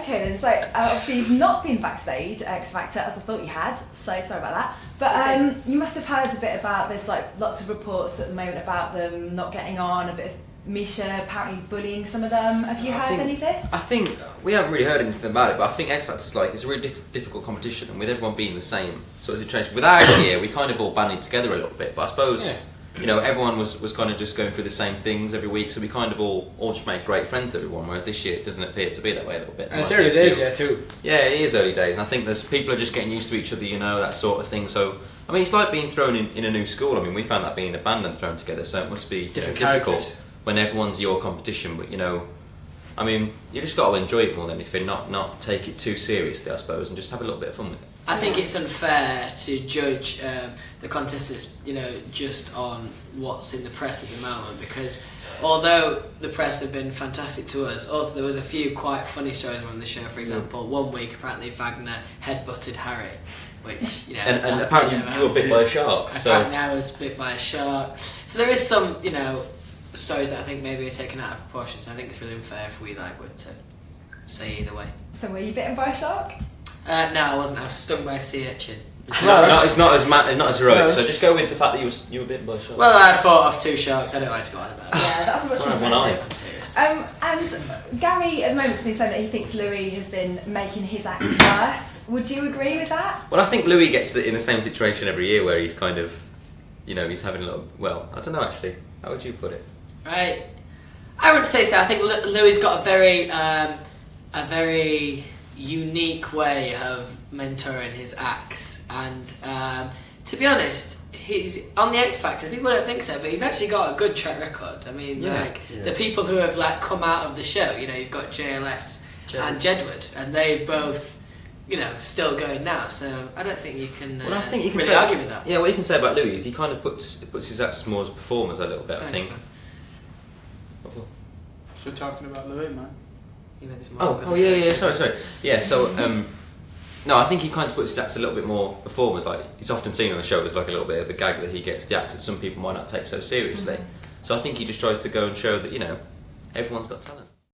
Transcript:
Okay then, so obviously you've not been backstage at X Factor as I thought you had, so sorry about that. But you must have heard a bit about this, like lots of reports at the moment about them not getting on, a bit of Misha apparently bullying some of them. Have you heard any of this? I think we haven't really heard anything about it, but I think X Factor's like, it's a really difficult competition, and with everyone being the same sort of situation. With our year, we kind of all banded together a little bit, but I suppose, you know, everyone was kind of just going through the same things every week, so we kind of all just made great friends with everyone, whereas this year it doesn't appear to be that way a little bit. And it's early days, too. Yeah, it is early days, and I think there's people are just getting used to each other, you know, that sort of thing. So, I mean, it's like being thrown in a new school. I mean, we found that being in a band and thrown together, so it must be difficult when everyone's your competition, but you know, I mean, you just got to enjoy it more than anything, not take it too seriously, I suppose, and just have a little bit of fun with it. I think it's unfair to judge the contestants, you know, just on what's in the press at the moment, because although the press have been fantastic to us, also there was a few quite funny stories around the show. For example, one week apparently Wagner headbutted Harry, which, you know, and apparently you were bit by a shark. Apparently I was bit by a shark. So there is some, you know, stories that I think maybe are taken out of proportion, so I think it's really unfair if we were to say either way. So were you bitten by a shark? No, I wasn't. I was stung by a sea urchin. It's not as heroic. So just go with the fact that you were bitten by a shark. Well, I fought off 2 sharks. I don't like to go on about it. Yeah, that's much more impressive. I'm serious. And Gary at the moment's been saying that he thinks Louis has been making his act worse. Would you agree with that? Well, I think Louis gets in the same situation every year where he's kind of, you know, he's having a little. Well, I don't know actually. How would you put it? Right, I wouldn't say so. I think Louis got a very unique way of mentoring his acts, and to be honest, he's on the X Factor. People don't think so, but he's actually got a good track record. I mean, the people who have come out of the show, you know, you've got JLS and Jedward, and they both, you know, still going now. So I don't think you can. Well, I think you can really argue with that. Yeah, what you can say about Louis is he kind of puts his acts more as performers a little bit. Thanks, I think. man. So talking about Louis, man. Sorry. Yeah, so no, I think he kind of puts his acts a little bit more performers. Like he's often seen on the show as like a little bit of a gag that he gets the acts that some people might not take so seriously. So I think he just tries to go and show that, you know, everyone's got talent.